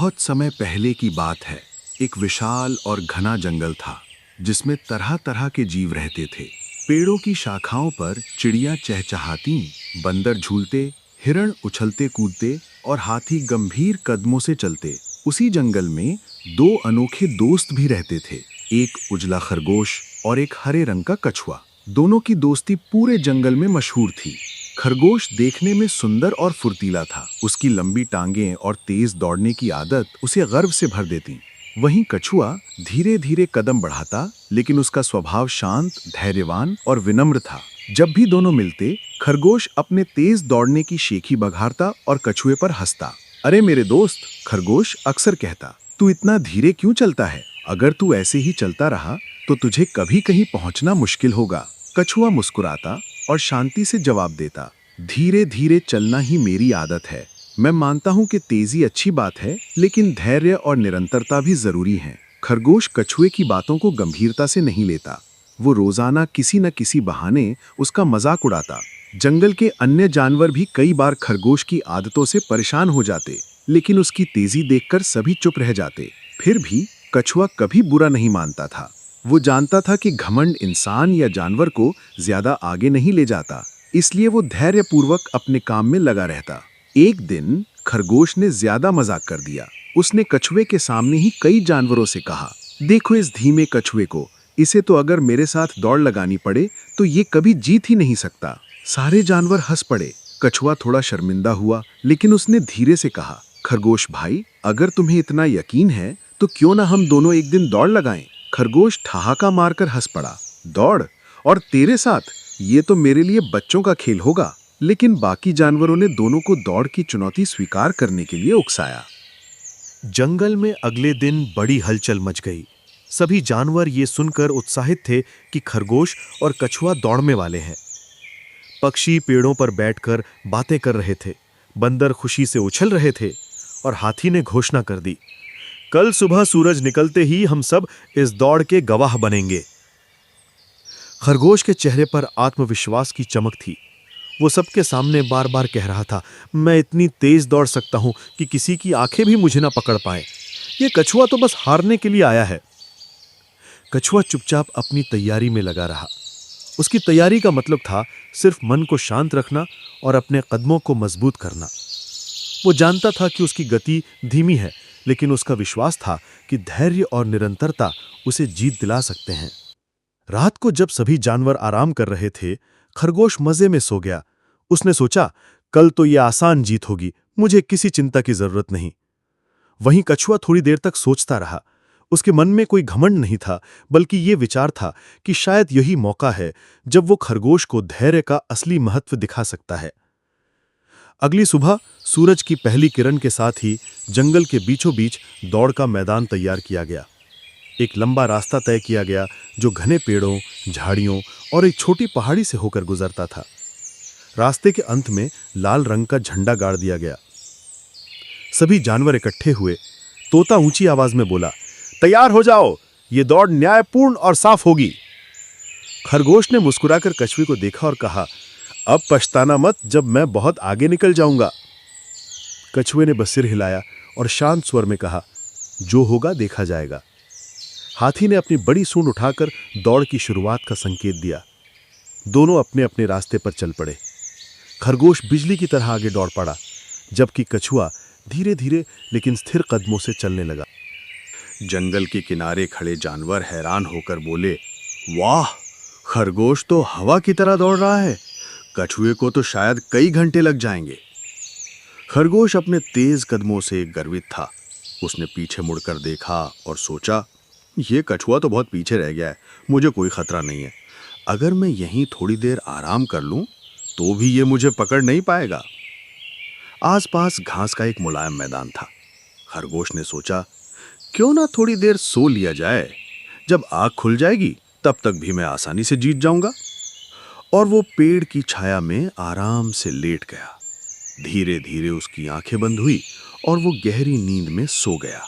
बहुत समय पहले की बात है। एक विशाल और घना जंगल था जिसमें तरह तरह के जीव रहते थे। पेड़ों की शाखाओं पर चिड़ियां चहचहाती, बंदर झूलते, हिरण उछलते कूदते और हाथी गंभीर कदमों से चलते। उसी जंगल में दो अनोखे दोस्त भी रहते थे, एक उजला खरगोश और एक हरे रंग का कछुआ। दोनों की दोस्ती पूरे जंगल में मशहूर थी। खरगोश देखने में सुंदर और फुर्तीला था। उसकी लंबी टांगें और तेज दौड़ने की आदत उसे गर्व से भर देती। वहीं कछुआ धीरे धीरे कदम बढ़ाता, लेकिन उसका स्वभाव शांत, धैर्यवान और विनम्र था। जब भी दोनों मिलते, खरगोश अपने तेज दौड़ने की शेखी बघारता और कछुए पर हंसता। अरे मेरे दोस्त, खरगोश अक्सर कहता, तू इतना धीरे क्यों चलता है? अगर तू ऐसे ही चलता रहा तो तुझे कभी कहीं पहुंचना मुश्किल होगा। कछुआ मुस्कुराता और शांति से जवाब देता, धीरे धीरे चलना ही मेरी आदत है। मैं मानता हूँ कि तेजी अच्छी बात है, लेकिन धैर्य और निरंतरता भी जरूरी है। खरगोश कछुए की बातों को गंभीरता से नहीं लेता। वो रोजाना किसी न किसी बहाने उसका मजाक उड़ाता। जंगल के अन्य जानवर भी कई बार खरगोश की आदतों से परेशान हो जाते, लेकिन उसकी तेजी देखकर सभी चुप रह जाते। फिर भी कछुआ कभी बुरा नहीं मानता था। वो जानता था कि घमंड इंसान या जानवर को ज्यादा आगे नहीं ले जाता, इसलिए वो धैर्यपूर्वक अपने काम में लगा रहता। एक दिन खरगोश ने ज्यादा मजाक कर दिया। उसने कछुए के सामने ही कई जानवरों से कहा, देखो इस धीमे कछुए को, इसे तो अगर मेरे साथ दौड़ लगानी पड़े तो ये कभी जीत ही नहीं सकता। सारे जानवर हंस पड़े। कछुआ थोड़ा शर्मिंदा हुआ, लेकिन उसने धीरे से कहा, खरगोश भाई, अगर तुम्हें इतना यकीन है तो क्यों ना हम दोनों एक दिन दौड़ लगाएं। खरगोश ठहाका मारकर हंस पड़ा, दौड़? और तेरे साथ? ये तो मेरे लिए बच्चों का खेल होगा। लेकिन बाकी जानवरों ने दोनों को दौड़ की चुनौती स्वीकार करने के लिए उकसाया। जंगल में अगले दिन बड़ी हलचल मच गई। सभी जानवर ये सुनकर उत्साहित थे कि खरगोश और कछुआ दौड़ने वाले हैं। पक्षी पेड़ों पर बैठकर बातें कर रहे थे, बंदर खुशी से उछल रहे थे और हाथी ने घोषणा कर दी, कल सुबह सूरज निकलते ही हम सब इस दौड़ के गवाह बनेंगे। खरगोश के चेहरे पर आत्मविश्वास की चमक थी। वो सबके सामने बार बार कह रहा था, मैं इतनी तेज दौड़ सकता हूं कि किसी की आंखें भी मुझे ना पकड़ पाए। ये कछुआ तो बस हारने के लिए आया है। कछुआ चुपचाप अपनी तैयारी में लगा रहा। उसकी तैयारी का मतलब था सिर्फ मन को शांत रखना और अपने कदमों को मजबूत करना। वो जानता था कि उसकी गति धीमी है, लेकिन उसका विश्वास था कि धैर्य और निरंतरता उसे जीत दिला सकते हैं। रात को जब सभी जानवर आराम कर रहे थे, खरगोश मजे में सो गया। उसने सोचा, कल तो यह आसान जीत होगी, मुझे किसी चिंता की जरूरत नहीं। वहीं कछुआ थोड़ी देर तक सोचता रहा। उसके मन में कोई घमंड नहीं था, बल्कि ये विचार था कि शायद यही मौका है जब वो खरगोश को धैर्य का असली महत्व दिखा सकता है। अगली सुबह सूरज की पहली किरण के साथ ही जंगल के बीचों बीच दौड़ का मैदान तैयार किया गया। एक लंबा रास्ता तय किया गया जो घने पेड़ों, झाड़ियों और एक छोटी पहाड़ी से होकर गुजरता था। रास्ते के अंत में लाल रंग का झंडा गाड़ दिया गया। सभी जानवर इकट्ठे हुए। तोता ऊंची आवाज में बोला, तैयार हो जाओ, ये दौड़ न्यायपूर्ण और साफ होगी। खरगोश ने मुस्कुराकर कछुए को देखा और कहा, अब पछताना मत जब मैं बहुत आगे निकल जाऊंगा। कछुए ने बस सिर हिलाया और शांत स्वर में कहा, जो होगा देखा जाएगा। हाथी ने अपनी बड़ी सूंड उठाकर दौड़ की शुरुआत का संकेत दिया। दोनों अपने अपने रास्ते पर चल पड़े। खरगोश बिजली की तरह आगे दौड़ पड़ा, जबकि कछुआ धीरे धीरे लेकिन स्थिर कदमों से चलने लगा। जंगल के किनारे खड़े जानवर हैरान होकर बोले, वाह, खरगोश तो हवा की तरह दौड़ रहा है। कछुए को तो शायद कई घंटे लग जाएंगे। खरगोश अपने तेज कदमों से गर्वित था। उसने पीछे मुड़कर देखा और सोचा, ये कछुआ तो बहुत पीछे रह गया है, मुझे कोई खतरा नहीं है। अगर मैं यहीं थोड़ी देर आराम कर लूं तो भी ये मुझे पकड़ नहीं पाएगा। आसपास घास का एक मुलायम मैदान था। खरगोश ने सोचा, क्यों ना थोड़ी देर सो लिया जाए, जब आँख खुल जाएगी तब तक भी मैं आसानी से जीत जाऊंगा। और वो पेड़ की छाया में आराम से लेट गया। धीरे धीरे उसकी आंखें बंद हुई और वो गहरी नींद में सो गया।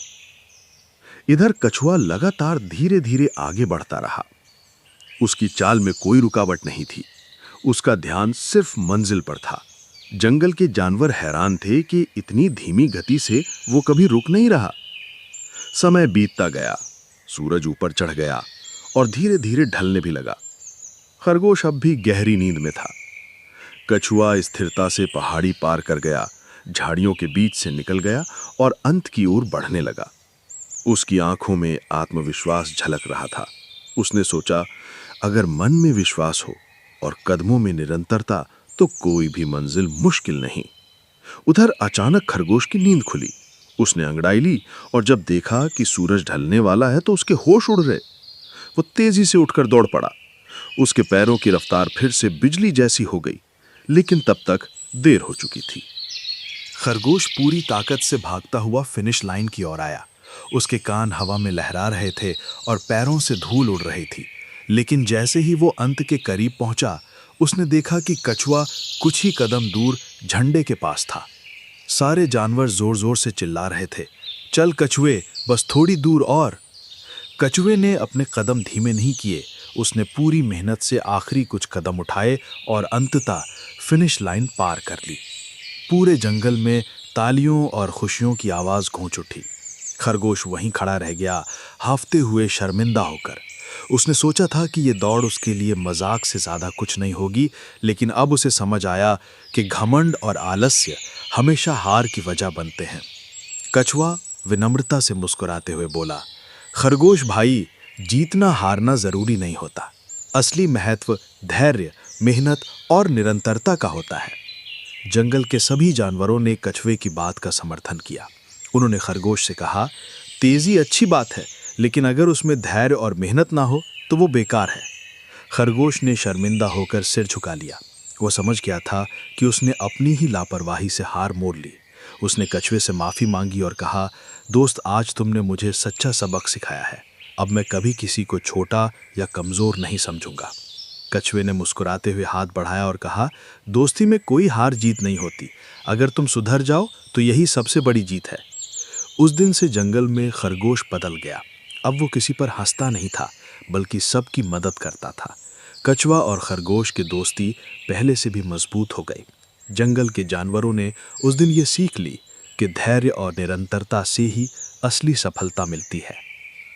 इधर कछुआ लगातार धीरे धीरे आगे बढ़ता रहा। उसकी चाल में कोई रुकावट नहीं थी। उसका ध्यान सिर्फ मंजिल पर था। जंगल के जानवर हैरान थे कि इतनी धीमी गति से वो कभी रुक नहीं रहा। समय बीतता गया, सूरज ऊपर चढ़ गया और धीरे धीरे ढलने भी लगा। खरगोश अब भी गहरी नींद में था। कछुआ स्थिरता से पहाड़ी पार कर गया, झाड़ियों के बीच से निकल गया और अंत की ओर बढ़ने लगा। उसकी आंखों में आत्मविश्वास झलक रहा था। उसने सोचा, अगर मन में विश्वास हो और कदमों में निरंतरता तो कोई भी मंजिल मुश्किल नहीं। उधर अचानक खरगोश की नींद खुली। उसने अंगड़ाई ली और जब देखा कि सूरज ढलने वाला है तो उसके होश उड़ गए। वो तेजी से उठकर दौड़ पड़ा। उसके पैरों की रफ्तार फिर से बिजली जैसी हो गई, लेकिन तब तक देर हो चुकी थी। खरगोश पूरी ताकत से भागता हुआ फिनिश लाइन की ओर आया। उसके कान हवा में लहरा रहे थे और पैरों से धूल उड़ रही थी। लेकिन जैसे ही वो अंत के करीब पहुंचा, उसने देखा कि कछुआ कुछ ही कदम दूर झंडे के पास था। सारे जानवर जोर जोर से चिल्ला रहे थे, चल कछुए, बस थोड़ी दूर और। कछुए ने अपने कदम धीमे नहीं किए। उसने पूरी मेहनत से आखिरी कुछ कदम उठाए और अंततः फिनिश लाइन पार कर ली। पूरे जंगल में तालियों और खुशियों की आवाज गूंज उठी। खरगोश वहीं खड़ा रह गया, हाफते हुए शर्मिंदा होकर। उसने सोचा था कि ये दौड़ उसके लिए मजाक से ज्यादा कुछ नहीं होगी, लेकिन अब उसे समझ आया कि घमंड और आलस्य हमेशा हार की वजह बनते हैं। कछुआ विनम्रता से मुस्कुराते हुए बोला, खरगोश भाई, जीतना हारना जरूरी नहीं होता। असली महत्व धैर्य, मेहनत और निरंतरता का होता है। जंगल के सभी जानवरों ने कछुए की बात का समर्थन किया। उन्होंने खरगोश से कहा, तेजी अच्छी बात है, लेकिन अगर उसमें धैर्य और मेहनत ना हो तो वो बेकार है। खरगोश ने शर्मिंदा होकर सिर झुका लिया। वो समझ गया था कि उसने अपनी ही लापरवाही से हार मोड़ ली। उसने कछुए से माफी मांगी और कहा, दोस्त, आज तुमने मुझे सच्चा सबक सिखाया है। अब मैं कभी किसी को छोटा या कमजोर नहीं समझूंगा। कछुए ने मुस्कुराते हुए हाथ बढ़ाया और कहा, दोस्ती में कोई हार जीत नहीं होती। अगर तुम सुधर जाओ तो यही सबसे बड़ी जीत है। उस दिन से जंगल में खरगोश बदल गया। अब वो किसी पर हंसता नहीं था, बल्कि सबकी मदद करता था। कछुआ और खरगोश की दोस्ती पहले से भी मजबूत हो गई। जंगल के जानवरों ने उस दिन ये सीख ली कि धैर्य और निरंतरता से ही असली सफलता मिलती है।